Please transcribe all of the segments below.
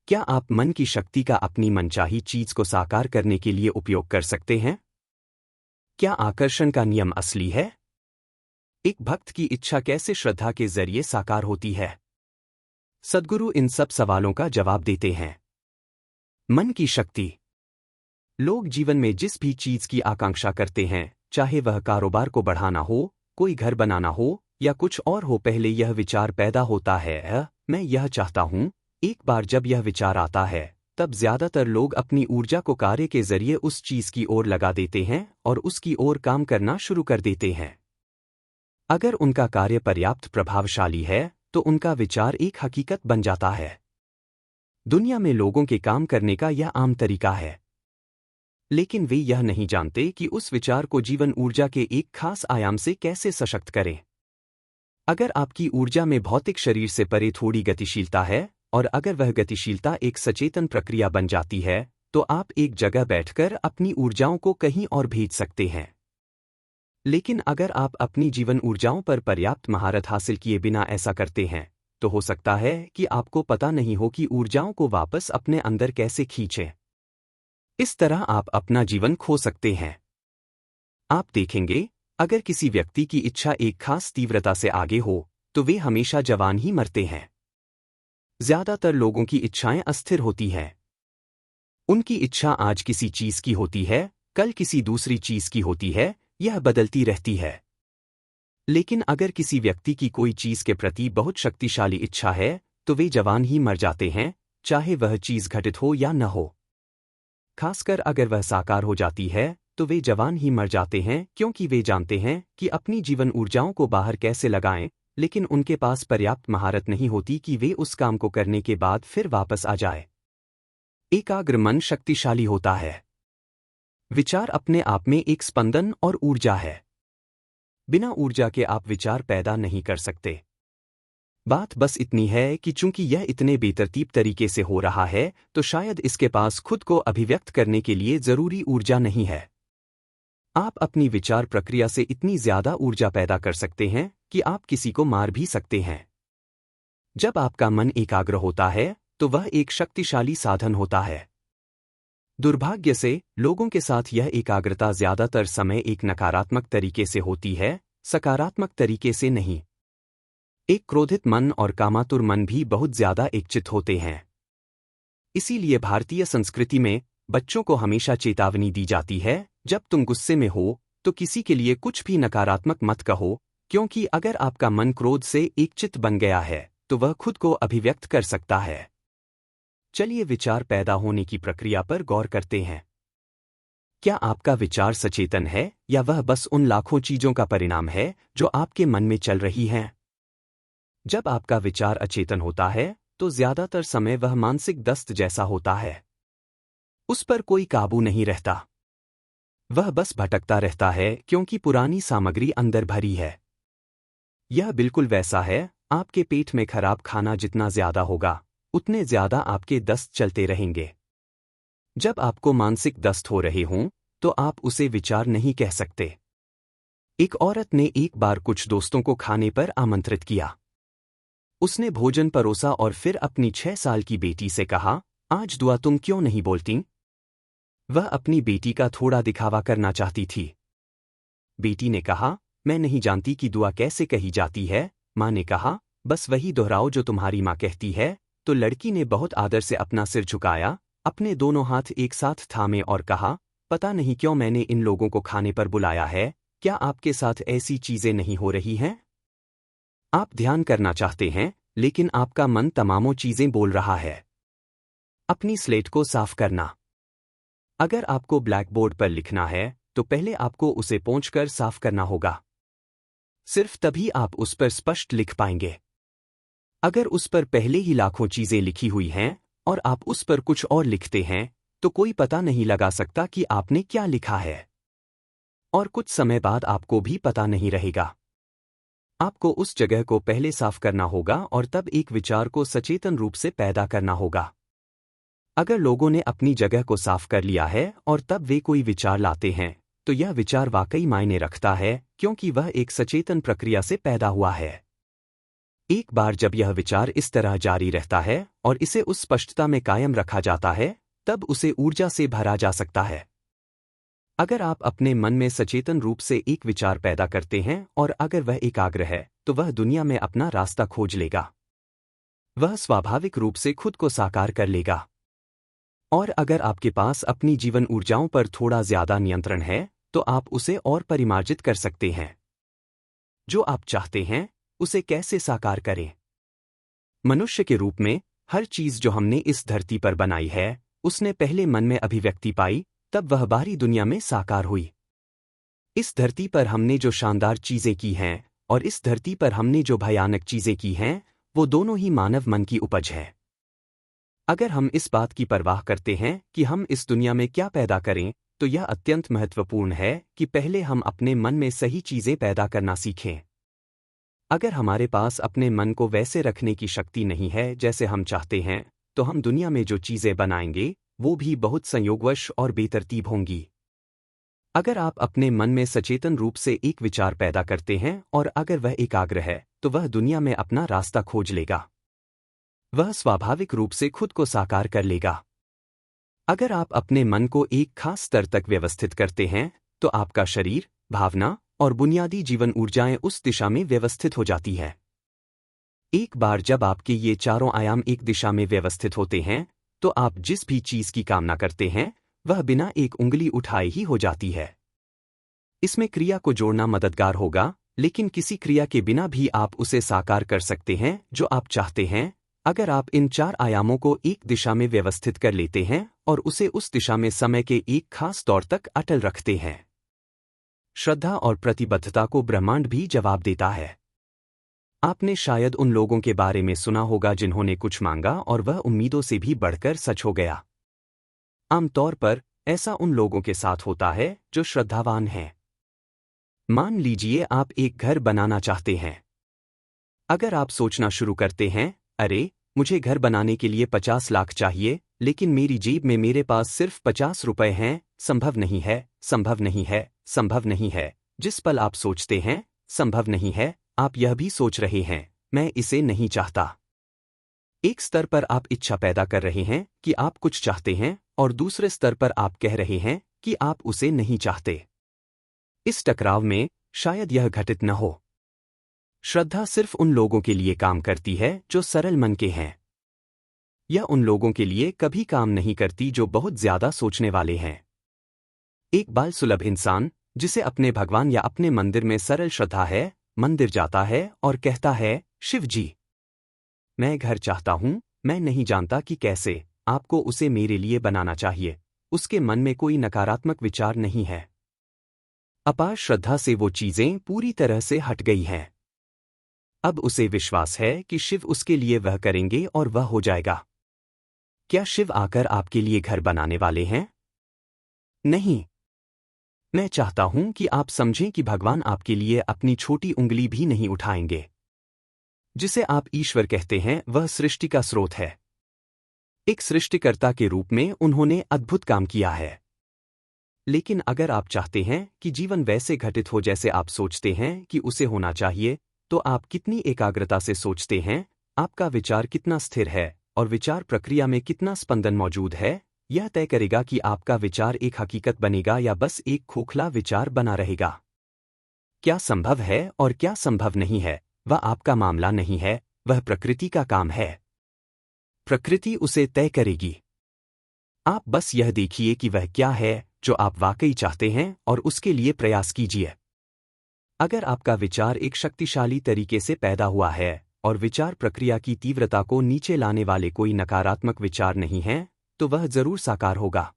क्या आप मन की शक्ति का अपनी मनचाही चीज को साकार करने के लिए उपयोग कर सकते हैं? क्या आकर्षण का नियम असली है? एक भक्त की इच्छा कैसे श्रद्धा के जरिए साकार होती है? सद्गुरु इन सब सवालों का जवाब देते हैं। मन की शक्ति। लोग जीवन में जिस भी चीज की आकांक्षा करते हैं, चाहे वह कारोबार को बढ़ाना हो, कोई घर बनाना हो या कुछ और हो, पहले यह विचार पैदा होता है, मैं यह चाहता हूं। एक बार जब यह विचार आता है, तब ज्यादातर लोग अपनी ऊर्जा को कार्य के जरिए उस चीज की ओर लगा देते हैं और उसकी ओर काम करना शुरू कर देते हैं। अगर उनका कार्य पर्याप्त प्रभावशाली है तो उनका विचार एक हकीकत बन जाता है। दुनिया में लोगों के काम करने का यह आम तरीका है, लेकिन वे यह नहीं जानते कि उस विचार को जीवन ऊर्जा के एक खास आयाम से कैसे सशक्त करें। अगर आपकी ऊर्जा में भौतिक शरीर से परे थोड़ी गतिशीलता है और अगर वह गतिशीलता एक सचेतन प्रक्रिया बन जाती है, तो आप एक जगह बैठकर अपनी ऊर्जाओं को कहीं और भेज सकते हैं। लेकिन अगर आप अपनी जीवन ऊर्जाओं पर पर्याप्त महारत हासिल किए बिना ऐसा करते हैं, तो हो सकता है कि आपको पता नहीं हो कि ऊर्जाओं को वापस अपने अंदर कैसे खींचें। इस तरह आप अपना जीवन खो सकते हैं। आप देखेंगे, अगर किसी व्यक्ति की इच्छा एक खास तीव्रता से आगे हो, तो वे हमेशा जवान ही मरते हैं। ज्यादातर लोगों की इच्छाएं अस्थिर होती हैं। उनकी इच्छा आज किसी चीज की होती है, कल किसी दूसरी चीज की होती है, यह बदलती रहती है। लेकिन अगर किसी व्यक्ति की कोई चीज के प्रति बहुत शक्तिशाली इच्छा है, तो वे जवान ही मर जाते हैं, चाहे वह चीज घटित हो या न हो। खासकर अगर वह साकार हो जाती है, तो वे जवान ही मर जाते हैं, क्योंकि वे जानते हैं कि अपनी जीवन ऊर्जाओं को बाहर कैसे लगाएं, लेकिन उनके पास पर्याप्त महारत नहीं होती कि वे उस काम को करने के बाद फिर वापस आ जाए। एकाग्र मन शक्तिशाली होता है। विचार अपने आप में एक स्पंदन और ऊर्जा है। बिना ऊर्जा के आप विचार पैदा नहीं कर सकते। बात बस इतनी है कि चूंकि यह इतने बेतरतीब तरीके से हो रहा है, तो शायद इसके पास खुद को अभिव्यक्त करने के लिए जरूरी ऊर्जा नहीं है। आप अपनी विचार प्रक्रिया से इतनी ज्यादा ऊर्जा पैदा कर सकते हैं कि आप किसी को मार भी सकते हैं। जब आपका मन एकाग्र होता है, तो वह एक शक्तिशाली साधन होता है। दुर्भाग्य से लोगों के साथ यह एकाग्रता ज्यादातर समय एक नकारात्मक तरीके से होती है, सकारात्मक तरीके से नहीं। एक क्रोधित मन और कामातुर मन भी बहुत ज्यादा एकचित्त होते हैं। इसीलिए भारतीय संस्कृति में बच्चों को हमेशा चेतावनी दी जाती है, जब तुम गुस्से में हो तो किसी के लिए कुछ भी नकारात्मक मत कहो, क्योंकि अगर आपका मन क्रोध से एकचित्त बन गया है, तो वह खुद को अभिव्यक्त कर सकता है। चलिए विचार पैदा होने की प्रक्रिया पर गौर करते हैं। क्या आपका विचार सचेतन है या वह बस उन लाखों चीजों का परिणाम है जो आपके मन में चल रही हैं? जब आपका विचार अचेतन होता है, तो ज्यादातर समय वह मानसिक दस्त जैसा होता है। उस पर कोई काबू नहीं रहता। वह बस भटकता रहता है, क्योंकि पुरानी सामग्री अंदर भरी है। यह बिल्कुल वैसा है, आपके पेट में खराब खाना जितना ज्यादा होगा, उतने ज्यादा आपके दस्त चलते रहेंगे। जब आपको मानसिक दस्त हो रहे हों, तो आप उसे विचार नहीं कह सकते। एक औरत ने एक बार कुछ दोस्तों को खाने पर आमंत्रित किया। उसने भोजन परोसा और फिर अपनी 6 साल की बेटी से कहा, आज दुआ तुम क्यों नहीं बोलती? वह अपनी बेटी का थोड़ा दिखावा करना चाहती थी। बेटी ने कहा, मैं नहीं जानती कि दुआ कैसे कही जाती है। माँ ने कहा, बस वही दोहराओ जो तुम्हारी माँ कहती है। तो लड़की ने बहुत आदर से अपना सिर झुकाया, अपने दोनों हाथ एक साथ थामे और कहा, पता नहीं क्यों मैंने इन लोगों को खाने पर बुलाया है। क्या आपके साथ ऐसी चीजें नहीं हो रही हैं? आप ध्यान करना चाहते हैं, लेकिन आपका मन तमामों चीजें बोल रहा है। अपनी स्लेट को साफ करना। अगर आपको ब्लैक बोर्ड पर लिखना है, तो पहले आपको उसे पोंछकर साफ करना होगा। सिर्फ तभी आप उस पर स्पष्ट लिख पाएंगे। अगर उस पर पहले ही लाखों चीजें लिखी हुई हैं और आप उस पर कुछ और लिखते हैं, तो कोई पता नहीं लगा सकता कि आपने क्या लिखा है। और कुछ समय बाद आपको भी पता नहीं रहेगा। आपको उस जगह को पहले साफ करना होगा और तब एक विचार को सचेतन रूप से पैदा करना होगा। अगर लोगों ने अपनी जगह को साफ कर लिया है और तब वे कोई विचार लाते हैं, तो यह विचार वाकई मायने रखता है, क्योंकि वह एक सचेतन प्रक्रिया से पैदा हुआ है। एक बार जब यह विचार इस तरह जारी रहता है और इसे उस स्पष्टता में कायम रखा जाता है, तब उसे ऊर्जा से भरा जा सकता है। अगर आप अपने मन में सचेतन रूप से एक विचार पैदा करते हैं और अगर वह एकाग्र है, तो वह दुनिया में अपना रास्ता खोज लेगा। वह स्वाभाविक रूप से खुद को साकार कर लेगा। और अगर आपके पास अपनी जीवन ऊर्जाओं पर थोड़ा ज्यादा नियंत्रण है, तो आप उसे और परिमार्जित कर सकते हैं। जो आप चाहते हैं, उसे कैसे साकार करें? मनुष्य के रूप में हर चीज जो हमने इस धरती पर बनाई है, उसने पहले मन में अभिव्यक्ति पाई, तब वह बाहरी दुनिया में साकार हुई। इस धरती पर हमने जो शानदार चीजें की हैं और इस धरती पर हमने जो भयानक चीजें की हैं, वो दोनों ही मानव मन की उपज है। अगर हम इस बात की परवाह करते हैं कि हम इस दुनिया में क्या पैदा करें, तो यह अत्यंत महत्वपूर्ण है कि पहले हम अपने मन में सही चीजें पैदा करना सीखें। अगर हमारे पास अपने मन को वैसे रखने की शक्ति नहीं है जैसे हम चाहते हैं, तो हम दुनिया में जो चीजें बनाएंगे, वो भी बहुत संयोगवश और बेतरतीब होंगी। अगर आप अपने मन में सचेतन रूप से एक विचार पैदा करते हैं और अगर वह एकाग्र है, तो वह दुनिया में अपना रास्ता खोज लेगा। वह स्वाभाविक रूप से खुद को साकार कर लेगा। अगर आप अपने मन को एक खास स्तर तक व्यवस्थित करते हैं, तो आपका शरीर, भावना और बुनियादी जीवन ऊर्जाएं उस दिशा में व्यवस्थित हो जाती है। एक बार जब आपके ये चारों आयाम एक दिशा में व्यवस्थित होते हैं, तो आप जिस भी चीज की कामना करते हैं, वह बिना एक उंगली उठाए ही हो जाती है। इसमें क्रिया को जोड़ना मददगार होगा, लेकिन किसी क्रिया के बिना भी आप उसे साकार कर सकते हैं जो आप चाहते हैं, अगर आप इन 4 आयामों को एक दिशा में व्यवस्थित कर लेते हैं और उसे उस दिशा में समय के एक खास दौर तक अटल रखते हैं। श्रद्धा और प्रतिबद्धता को ब्रह्मांड भी जवाब देता है। आपने शायद उन लोगों के बारे में सुना होगा जिन्होंने कुछ मांगा और वह उम्मीदों से भी बढ़कर सच हो गया। आमतौर पर ऐसा उन लोगों के साथ होता है जो श्रद्धावान हैं। मान लीजिए आप एक घर बनाना चाहते हैं। अगर आप सोचना शुरू करते हैं, अरे, मुझे घर बनाने के लिए 50 लाख चाहिए, लेकिन मेरी जेब में मेरे पास सिर्फ 50 रुपए हैं, संभव नहीं है, संभव नहीं है, संभव नहीं है। जिस पल आप सोचते हैं, संभव नहीं है, आप यह भी सोच रहे हैं, मैं इसे नहीं चाहता। एक स्तर पर आप इच्छा पैदा कर रहे हैं कि आप कुछ चाहते हैं और दूसरे स्तर पर आप कह रहे हैं कि आप उसे नहीं चाहते। इस टकराव में शायद यह घटित न हो। श्रद्धा सिर्फ उन लोगों के लिए काम करती है जो सरल मन के हैं। यह उन लोगों के लिए कभी काम नहीं करती जो बहुत ज्यादा सोचने वाले हैं। एक बाल सुलभ इंसान, जिसे अपने भगवान या अपने मंदिर में सरल श्रद्धा है, मंदिर जाता है और कहता है, शिव जी, मैं घर चाहता हूं, मैं नहीं जानता कि कैसे, आपको उसे मेरे लिए बनाना चाहिए। उसके मन में कोई नकारात्मक विचार नहीं है। अपार श्रद्धा से वो चीजें पूरी तरह से हट गई हैं। अब उसे विश्वास है कि शिव उसके लिए वह करेंगे और वह हो जाएगा। क्या शिव आकर आपके लिए घर बनाने वाले हैं? नहीं। मैं चाहता हूं कि आप समझें कि भगवान आपके लिए अपनी छोटी उंगली भी नहीं उठाएंगे। जिसे आप ईश्वर कहते हैं, वह सृष्टि का स्रोत है। एक सृष्टिकर्ता के रूप में उन्होंने अद्भुत काम किया है। लेकिन अगर आप चाहते हैं कि जीवन वैसे घटित हो जैसे आप सोचते हैं कि उसे होना चाहिए, तो आप कितनी एकाग्रता से सोचते हैं, आपका विचार कितना स्थिर है और विचार प्रक्रिया में कितना स्पंदन मौजूद है, यह तय करेगा कि आपका विचार एक हकीकत बनेगा या बस एक खोखला विचार बना रहेगा। क्या संभव है और क्या संभव नहीं है, वह आपका मामला नहीं है, वह प्रकृति का काम है। प्रकृति उसे तय करेगी। आप बस यह देखिए कि वह क्या है जो आप वाकई चाहते हैं और उसके लिए प्रयास कीजिए। अगर आपका विचार एक शक्तिशाली तरीके से पैदा हुआ है और विचार प्रक्रिया की तीव्रता को नीचे लाने वाले कोई नकारात्मक विचार नहीं हैं, तो वह जरूर साकार होगा।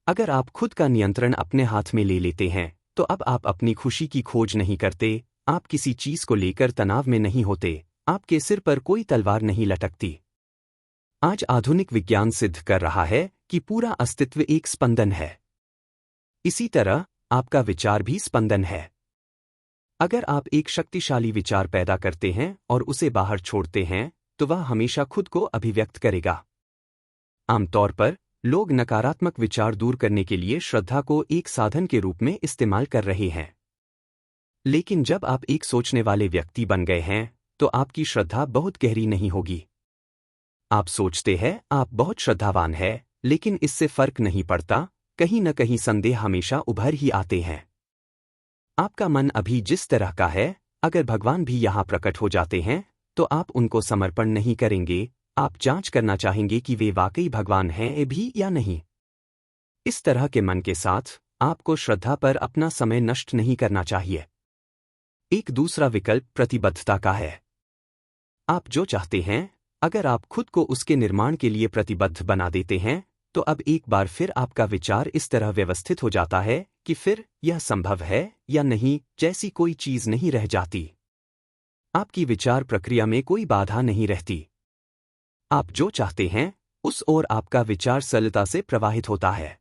अगर आप खुद का नियंत्रण अपने हाथ में ले लेते हैं, तो अब आप अपनी खुशी की खोज नहीं करते, आप किसी चीज को लेकर तनाव में नहीं होते, आपके सिर पर कोई तलवार नहीं लटकती। आज आधुनिक विज्ञान सिद्ध कर रहा है कि पूरा अस्तित्व एक स्पंदन है। इसी तरह आपका विचार भी स्पंदन है। अगर आप एक शक्तिशाली विचार पैदा करते हैं और उसे बाहर छोड़ते हैं, तो वह हमेशा खुद को अभिव्यक्त करेगा। आमतौर पर लोग नकारात्मक विचार दूर करने के लिए श्रद्धा को एक साधन के रूप में इस्तेमाल कर रहे हैं। लेकिन जब आप एक सोचने वाले व्यक्ति बन गए हैं, तो आपकी श्रद्धा बहुत गहरी नहीं होगी। आप सोचते हैं आप बहुत श्रद्धावान है, लेकिन इससे फर्क नहीं पड़ता, कहीं न कहीं संदेह हमेशा उभर ही आते हैं। आपका मन अभी जिस तरह का है, अगर भगवान भी यहाँ प्रकट हो जाते हैं तो आप उनको समर्पण नहीं करेंगे, आप जांच करना चाहेंगे कि वे वाकई भगवान हैं भी या नहीं। इस तरह के मन के साथ आपको श्रद्धा पर अपना समय नष्ट नहीं करना चाहिए। एक दूसरा विकल्प प्रतिबद्धता का है। आप जो चाहते हैं, अगर आप खुद को उसके निर्माण के लिए प्रतिबद्ध बना देते हैं, तो अब एक बार फिर आपका विचार इस तरह व्यवस्थित हो जाता है कि फिर यह संभव है या नहीं जैसी कोई चीज नहीं रह जाती। आपकी विचार प्रक्रिया में कोई बाधा नहीं रहती। आप जो चाहते हैं उस ओर आपका विचार सरलता से प्रवाहित होता है।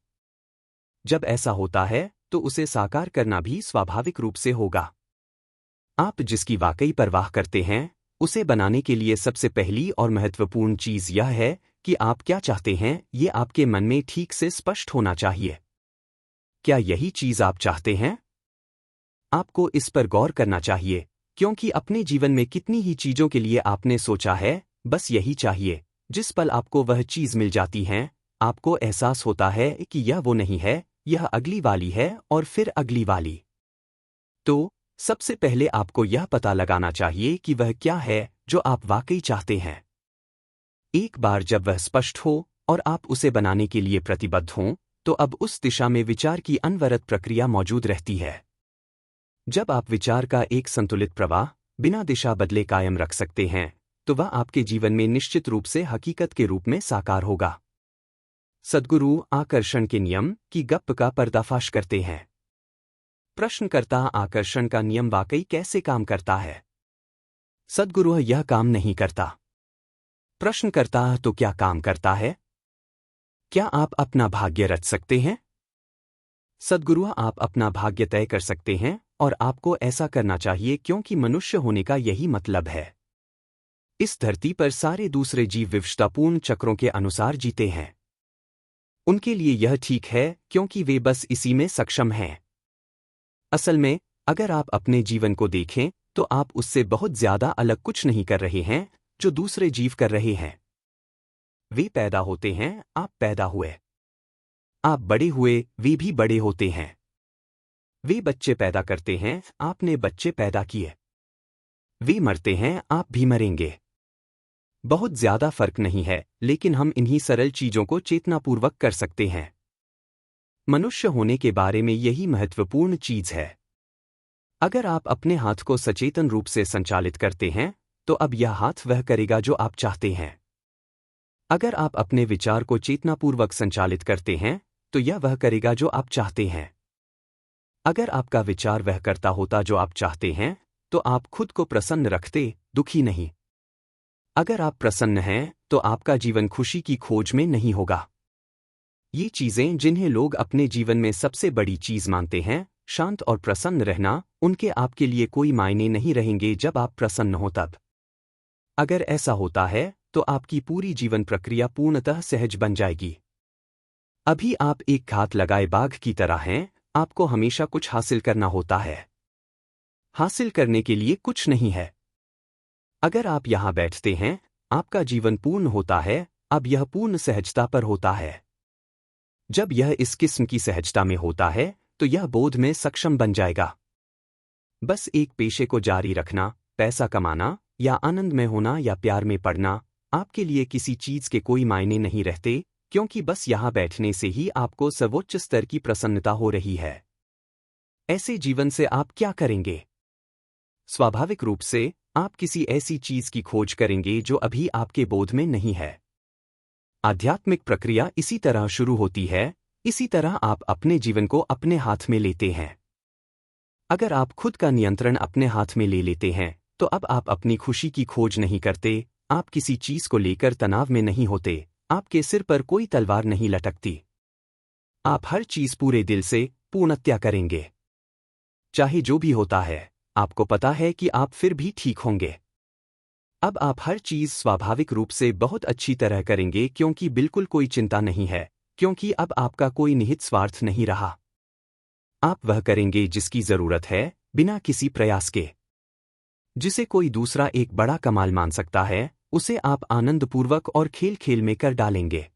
जब ऐसा होता है तो उसे साकार करना भी स्वाभाविक रूप से होगा। आप जिसकी वाकई परवाह करते हैं, उसे बनाने के लिए सबसे पहली और महत्वपूर्ण चीज यह है कि आप क्या चाहते हैं ये आपके मन में ठीक से स्पष्ट होना चाहिए। क्या यही चीज आप चाहते हैं? आपको इस पर गौर करना चाहिए, क्योंकि अपने जीवन में कितनी ही चीजों के लिए आपने सोचा है बस यही चाहिए, जिस पल आपको वह चीज मिल जाती है, आपको एहसास होता है कि यह वो नहीं है, यह अगली वाली है और फिर अगली वाली। तो सबसे पहले आपको यह पता लगाना चाहिए कि वह क्या है जो आप वाकई चाहते हैं। एक बार जब वह स्पष्ट हो और आप उसे बनाने के लिए प्रतिबद्ध हों, तो अब उस दिशा में विचार की अनवरत प्रक्रिया मौजूद रहती है। जब आप विचार का एक संतुलित प्रवाह बिना दिशा बदले कायम रख सकते हैं, तो वह आपके जीवन में निश्चित रूप से हकीकत के रूप में साकार होगा। सद्गुरु आकर्षण के नियम की गप्प का पर्दाफाश करते हैं। प्रश्नकर्ता आकर्षण का नियम वाकई कैसे काम करता है? सद्गुरु यह काम नहीं करता। प्रश्नकर्ता तो क्या काम करता है? क्या आप अपना भाग्य रच सकते हैं? सद्गुरु आप अपना भाग्य तय कर सकते हैं और आपको ऐसा करना चाहिए क्योंकि मनुष्य होने का यही मतलब है। इस धरती पर सारे दूसरे जीव विवशतापूर्ण चक्रों के अनुसार जीते हैं। उनके लिए यह ठीक है क्योंकि वे बस इसी में सक्षम हैं। असल में अगर आप अपने जीवन को देखें तो आप उससे बहुत ज्यादा अलग कुछ नहीं कर रहे हैं जो दूसरे जीव कर रहे हैं। वे पैदा होते हैं, आप पैदा हुए। आप बड़े हुए, वे भी बड़े होते हैं। वे बच्चे पैदा करते हैं, आपने बच्चे पैदा किए। वे मरते हैं, आप भी मरेंगे। बहुत ज्यादा फर्क नहीं है, लेकिन हम इन्हीं सरल चीजों को चेतनापूर्वक कर सकते हैं। मनुष्य होने के बारे में यही महत्वपूर्ण चीज है। अगर आप अपने हाथ को सचेतन रूप से संचालित करते हैं, तो अब यह हाथ वह करेगा जो आप चाहते हैं। अगर आप अपने विचार को चेतनापूर्वक संचालित करते हैं, तो यह वह करेगा जो आप चाहते हैं। अगर आपका विचार वह करता होता जो आप चाहते हैं, तो आप खुद को प्रसन्न रखते, दुखी नहीं। अगर आप प्रसन्न हैं, तो आपका जीवन खुशी की खोज में नहीं होगा। ये चीजें जिन्हें लोग अपने जीवन में सबसे बड़ी चीज मानते हैं, शांत और प्रसन्न रहना, उनके आपके लिए कोई मायने नहीं रहेंगे जब आप प्रसन्न हो तब। अगर ऐसा होता है, तो आपकी पूरी जीवन प्रक्रिया पूर्णतः सहज बन जाएगी। अभी आप एक घात लगाए बाघ की तरह हैं, आपको हमेशा कुछ हासिल करना होता है। हासिल करने के लिए कुछ नहीं है। अगर आप यहां बैठते हैं, आपका जीवन पूर्ण होता है, अब यह पूर्ण सहजता पर होता है। जब यह इस किस्म की सहजता में होता है, तो यह बोध में सक्षम बन जाएगा। बस एक पेशे को जारी रखना, पैसा कमाना या आनंद में होना या प्यार में पड़ना, आपके लिए किसी चीज के कोई मायने नहीं रहते, क्योंकि बस यहां बैठने से ही आपको सर्वोच्च स्तर की प्रसन्नता हो रही है। ऐसे जीवन से आप क्या करेंगे? स्वाभाविक रूप से आप किसी ऐसी चीज की खोज करेंगे जो अभी आपके बोध में नहीं है। आध्यात्मिक प्रक्रिया इसी तरह शुरू होती है, इसी तरह आप अपने जीवन को अपने हाथ में लेते हैं। अगर आप खुद का नियंत्रण अपने हाथ में ले लेते हैं, तो अब आप अपनी खुशी की खोज नहीं करते, आप किसी चीज को लेकर तनाव में नहीं होते, आपके सिर पर कोई तलवार नहीं लटकती। आप हर चीज पूरे दिल से, पूर्णतया करेंगे। चाहे जो भी होता है, आपको पता है कि आप फिर भी ठीक होंगे। अब आप हर चीज स्वाभाविक रूप से बहुत अच्छी तरह करेंगे क्योंकि बिल्कुल कोई चिंता नहीं है, क्योंकि अब आपका कोई निहित स्वार्थ नहीं रहा। आप वह करेंगे जिसकी जरूरत है, बिना किसी प्रयास के। जिसे कोई दूसरा एक बड़ा कमाल मान सकता है, उसे आप आनंदपूर्वक और खेल खेल में कर डालेंगे।